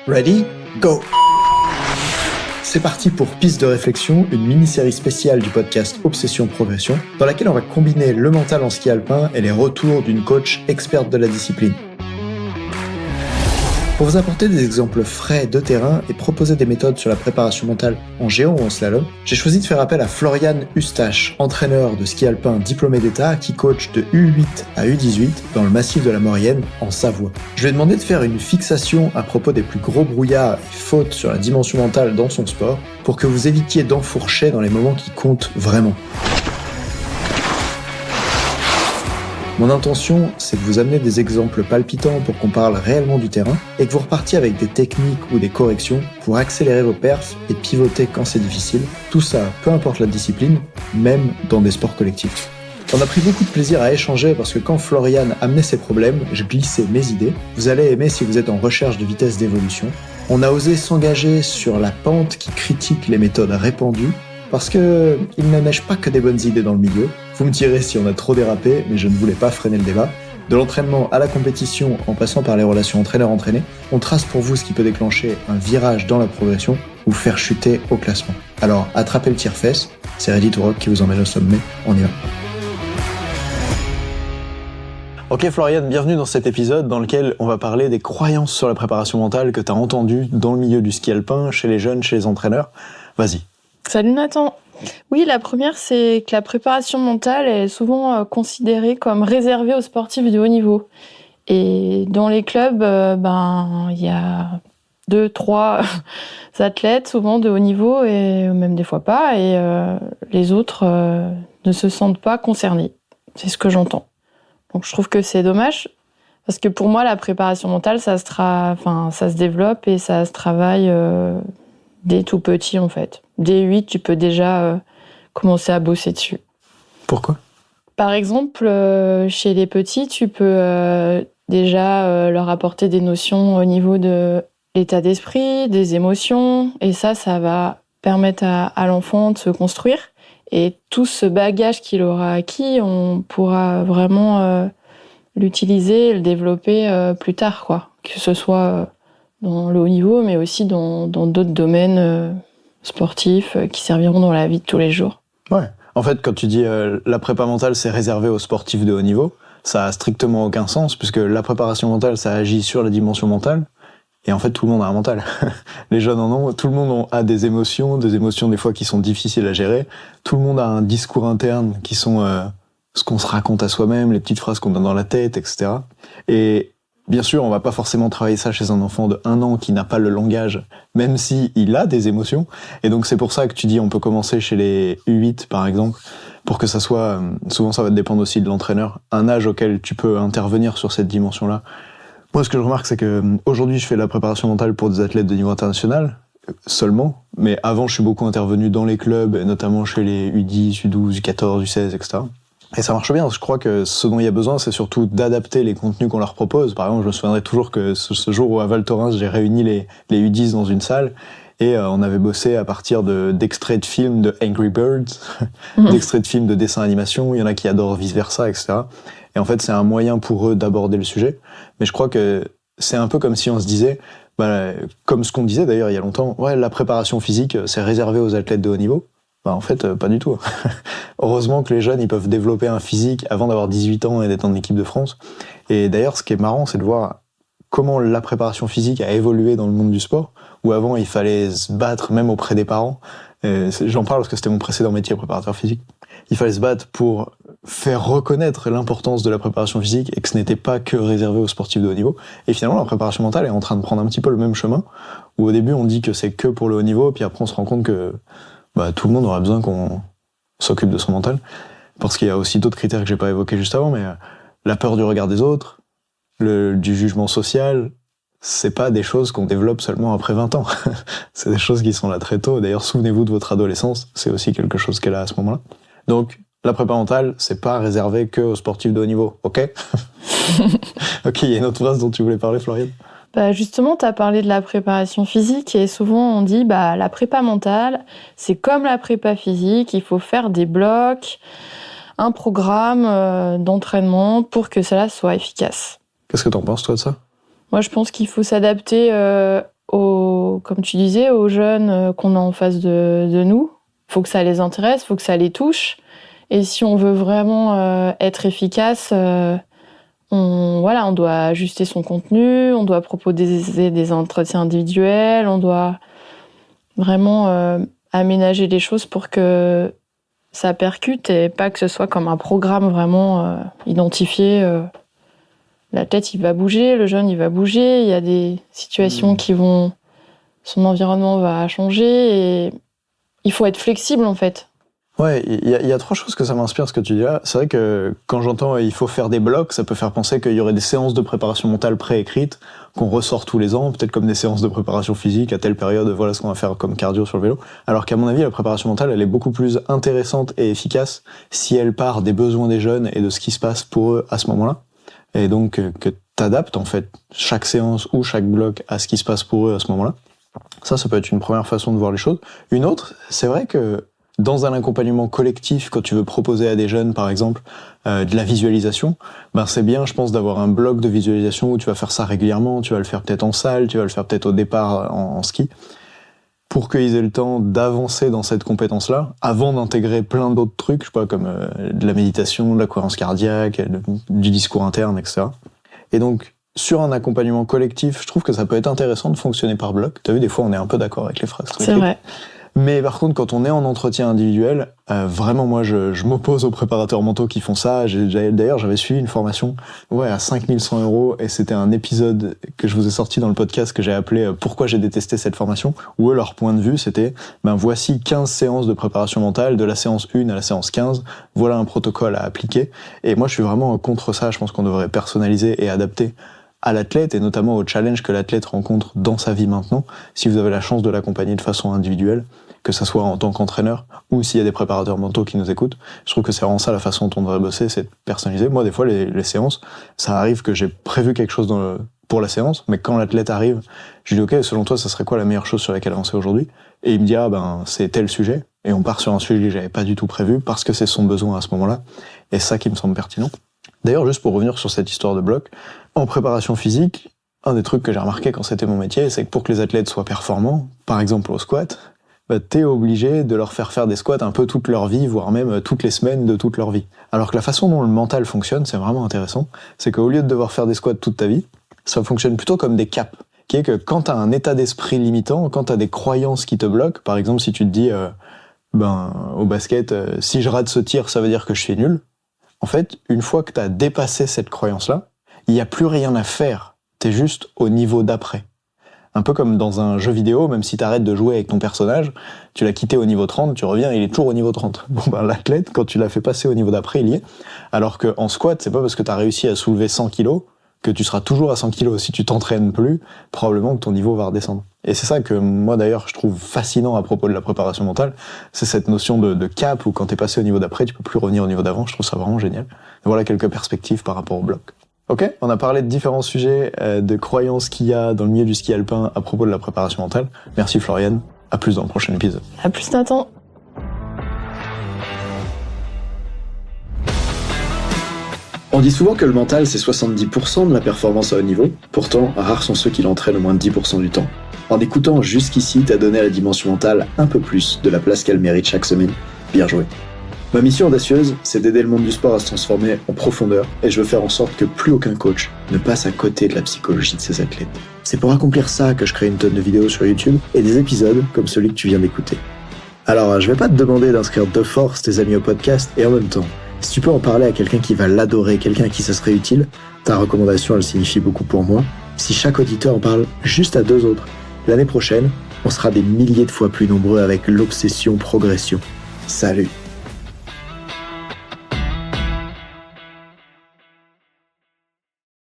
Ready? Go! C'est parti pour Piste de réflexion, une mini-série spéciale du podcast Obsession Progression, dans laquelle on va combiner le mental en ski alpin et les retours d'une coach experte de la discipline. Pour vous apporter des exemples frais de terrain et proposer des méthodes sur la préparation mentale en géant ou en slalom, j'ai choisi de faire appel à Florian Eustache, entraîneur de ski alpin diplômé d'État qui coach de U8 à U18 dans le massif de la Maurienne en Savoie. Je lui ai demandé de faire une fixation à propos des plus gros brouillards et fautes sur la dimension mentale dans son sport pour que vous évitiez d'enfourcher dans les moments qui comptent vraiment. Mon intention, c'est de vous amener des exemples palpitants pour qu'on parle réellement du terrain et que vous repartiez avec des techniques ou des corrections pour accélérer vos perfs et pivoter quand c'est difficile. Tout ça, peu importe la discipline, même dans des sports collectifs. On a pris beaucoup de plaisir à échanger parce que quand Florian amenait ses problèmes, je glissais mes idées. Vous allez aimer si vous êtes en recherche de vitesse d'évolution. On a osé s'engager sur la pente qui critique les méthodes répandues parce qu'il ne neige pas que des bonnes idées dans le milieu. Vous me direz si on a trop dérapé, mais je ne voulais pas freiner le débat. De l'entraînement à la compétition, en passant par les relations entraîneur-entraîné, on trace pour vous ce qui peut déclencher un virage dans la progression ou faire chuter au classement. Alors, attrapez le tire-fesse, c'est Ready to Rock qui vous emmène au sommet, on y va. Ok Florian, bienvenue dans cet épisode dans lequel on va parler des croyances sur la préparation mentale que tu as entendues dans le milieu du ski alpin, chez les jeunes, chez les entraîneurs. Vas-y. Salut Nathan. Oui, la première, c'est que la préparation mentale est souvent considérée comme réservée aux sportifs de haut niveau. Et dans les clubs, il y a 2-3 athlètes, souvent de haut niveau, et même des fois pas, et les autres ne se sentent pas concernés. C'est ce que j'entends. Donc je trouve que c'est dommage, parce que pour moi, la préparation mentale, ça se développe et ça se travaille dès tout petit, en fait. Dès 8, tu peux déjà commencer à bosser dessus. Pourquoi ? Par exemple, chez les petits, tu peux déjà leur apporter des notions au niveau de l'état d'esprit, des émotions, et ça va permettre à l'enfant de se construire. Et tout ce bagage qu'il aura acquis, on pourra vraiment l'utiliser et le développer plus tard, quoi. Que ce soit dans le haut niveau, mais aussi dans d'autres domaines sportifs qui serviront dans la vie de tous les jours. Ouais. En fait, quand tu dis la prépa mentale, c'est réservé aux sportifs de haut niveau, ça a strictement aucun sens, puisque la préparation mentale, ça agit sur la dimension mentale, et en fait, tout le monde a un mental. Les jeunes en ont, tout le monde a des émotions des fois qui sont difficiles à gérer, tout le monde a un discours interne qui sont ce qu'on se raconte à soi-même, les petites phrases qu'on a dans la tête, etc. Et bien sûr, on va pas forcément travailler ça chez un enfant de 1 an qui n'a pas le langage, même si il a des émotions. Et donc, c'est pour ça que tu dis, on peut commencer chez les U8, par exemple, pour que ça soit, souvent ça va dépendre aussi de l'entraîneur, un âge auquel tu peux intervenir sur cette dimension-là. Moi, ce que je remarque, c'est que aujourd'hui, je fais la préparation mentale pour des athlètes de niveau international, seulement. Mais avant, je suis beaucoup intervenu dans les clubs, notamment chez les U10, U12, U14, U16, etc. Et ça marche bien. Je crois que ce dont il y a besoin, c'est surtout d'adapter les contenus qu'on leur propose. Par exemple, je me souviendrai toujours que ce jour où à Val Thorens, j'ai réuni les U10 dans une salle et on avait bossé à partir d'extraits de films de Angry Birds, d'extraits de films de dessins animation. Il y en a qui adorent vice versa, etc. Et en fait, c'est un moyen pour eux d'aborder le sujet. Mais je crois que c'est un peu comme si on se disait, comme ce qu'on disait d'ailleurs il y a longtemps, ouais, la préparation physique, c'est réservé aux athlètes de haut niveau. En fait, pas du tout. Heureusement que les jeunes, ils peuvent développer un physique avant d'avoir 18 ans et d'être en équipe de France. Et d'ailleurs, ce qui est marrant, c'est de voir comment la préparation physique a évolué dans le monde du sport, où avant, il fallait se battre même auprès des parents. J'en parle parce que c'était mon précédent métier, préparateur physique. Il fallait se battre pour faire reconnaître l'importance de la préparation physique et que ce n'était pas que réservé aux sportifs de haut niveau. Et finalement, la préparation mentale est en train de prendre un petit peu le même chemin, où au début, on dit que c'est que pour le haut niveau, puis après, on se rend compte que tout le monde aura besoin qu'on s'occupe de son mental, parce qu'il y a aussi d'autres critères que j'ai pas évoqués juste avant, mais la peur du regard des autres, du jugement social, c'est pas des choses qu'on développe seulement après 20 ans. C'est des choses qui sont là très tôt. D'ailleurs, souvenez-vous de votre adolescence, c'est aussi quelque chose qu'elle a à ce moment-là. Donc, la prépa mentale, c'est pas réservé que aux sportifs de haut niveau, ok? Ok, il y a une autre phrase dont tu voulais parler, Florian? Justement, tu as parlé de la préparation physique et souvent on dit la prépa mentale, c'est comme la prépa physique, il faut faire des blocs, un programme d'entraînement pour que cela soit efficace. Qu'est-ce que t'en penses, toi, de ça? Moi, je pense qu'il faut s'adapter comme tu disais, aux jeunes qu'on a en face de nous. Il faut que ça les intéresse, il faut que ça les touche. Et si on veut vraiment être efficace, on doit ajuster son contenu, on doit proposer des entretiens individuels, on doit vraiment aménager les choses pour que ça percute et pas que ce soit comme un programme vraiment identifié. L'athlète, il va bouger, le jeune, il va bouger, il y a des situations son environnement va changer et il faut être flexible en fait. Ouais, il y a 3 choses que ça m'inspire ce que tu dis là. C'est vrai que quand j'entends il faut faire des blocs, ça peut faire penser qu'il y aurait des séances de préparation mentale préécrites qu'on ressort tous les ans, peut-être comme des séances de préparation physique à telle période, voilà ce qu'on va faire comme cardio sur le vélo. Alors qu'à mon avis, la préparation mentale, elle est beaucoup plus intéressante et efficace si elle part des besoins des jeunes et de ce qui se passe pour eux à ce moment-là. Et donc que t'adaptes en fait chaque séance ou chaque bloc à ce qui se passe pour eux à ce moment-là. Ça peut être une première façon de voir les choses. Une autre, c'est vrai que dans un accompagnement collectif, quand tu veux proposer à des jeunes, par exemple, de la visualisation, c'est bien, je pense, d'avoir un bloc de visualisation où tu vas faire ça régulièrement, tu vas le faire peut-être en salle, tu vas le faire peut-être au départ en ski, pour qu'ils aient le temps d'avancer dans cette compétence-là, avant d'intégrer plein d'autres trucs, je sais pas, comme de la méditation, de la cohérence cardiaque, du discours interne, etc. Et donc, sur un accompagnement collectif, je trouve que ça peut être intéressant de fonctionner par bloc. T'as vu, des fois, on est un peu d'accord avec les phrases. C'est vrai. Mais par contre, quand on est en entretien individuel, vraiment, moi, je m'oppose aux préparateurs mentaux qui font ça. D'ailleurs, j'avais suivi une formation à 5100 €, et c'était un épisode que je vous ai sorti dans le podcast que j'ai appelé « Pourquoi j'ai détesté cette formation ?» où eux, leur point de vue, c'était voici 15 séances de préparation mentale, de la séance 1 à la séance 15, voilà un protocole à appliquer. Et moi, je suis vraiment contre ça. Je pense qu'on devrait personnaliser et adapter à l'athlète, et notamment au challenge que l'athlète rencontre dans sa vie maintenant, si vous avez la chance de l'accompagner de façon individuelle, que ça soit en tant qu'entraîneur, ou s'il y a des préparateurs mentaux qui nous écoutent. Je trouve que c'est vraiment ça la façon dont on devrait bosser, c'est de personnaliser. Moi, des fois, les séances, ça arrive que j'ai prévu quelque chose pour la séance, mais quand l'athlète arrive, je lui dis « Ok, selon toi, ça serait quoi la meilleure chose sur laquelle avancer aujourd'hui ?» Et il me dit « Ah c'est tel sujet », et on part sur un sujet que j'avais pas du tout prévu, parce que c'est son besoin à ce moment-là, et c'est ça qui me semble pertinent. D'ailleurs, juste pour revenir sur cette histoire de bloc, en préparation physique, un des trucs que j'ai remarqué quand c'était mon métier, c'est que pour que les athlètes soient performants, par exemple au squat, t'es obligé de leur faire des squats un peu toute leur vie, voire même toutes les semaines de toute leur vie. Alors que la façon dont le mental fonctionne, c'est vraiment intéressant, c'est qu'au lieu de devoir faire des squats toute ta vie, ça fonctionne plutôt comme des caps, qui est que quand t'as un état d'esprit limitant, quand t'as des croyances qui te bloquent, par exemple si tu te dis, au basket, si je rate ce tir, ça veut dire que je suis nul. En fait, une fois que t'as dépassé cette croyance-là, il n'y a plus rien à faire. T'es juste au niveau d'après. Un peu comme dans un jeu vidéo, même si t'arrêtes de jouer avec ton personnage, tu l'as quitté au niveau 30, tu reviens, il est toujours au niveau 30. L'athlète, quand tu l'as fait passer au niveau d'après, il y est. Alors qu'en squat, c'est pas parce que t'as réussi à soulever 100 kilos que tu seras toujours à 100 kilos. Si tu t'entraînes plus, probablement que ton niveau va redescendre. Et c'est ça que moi d'ailleurs je trouve fascinant à propos de la préparation mentale, c'est cette notion de cap où quand t'es passé au niveau d'après, tu peux plus revenir au niveau d'avant. Je trouve ça vraiment génial. Et voilà quelques perspectives par rapport au bloc. Ok, on a parlé de différents sujets, de croyances qu'il y a dans le milieu du ski alpin à propos de la préparation mentale. Merci Floriane, à plus dans le prochain épisode. À plus Nathan. On dit souvent que le mental c'est 70% de la performance à haut niveau, pourtant rares sont ceux qui l'entraînent au moins de 10% du temps. En écoutant jusqu'ici, t'as donné à la dimension mentale un peu plus de la place qu'elle mérite chaque semaine. Bien joué. Ma mission audacieuse, c'est d'aider le monde du sport à se transformer en profondeur, et je veux faire en sorte que plus aucun coach ne passe à côté de la psychologie de ses athlètes. C'est pour accomplir ça que je crée une tonne de vidéos sur YouTube et des épisodes comme celui que tu viens d'écouter. Alors, je vais pas te demander d'inscrire de force tes amis au podcast, et en même temps, si tu peux en parler à quelqu'un qui va l'adorer, quelqu'un à qui ça serait utile, ta recommandation elle signifie beaucoup pour moi. Si chaque auditeur en parle juste à 2 autres, l'année prochaine, on sera des milliers de fois plus nombreux avec l'obsession progression. Salut!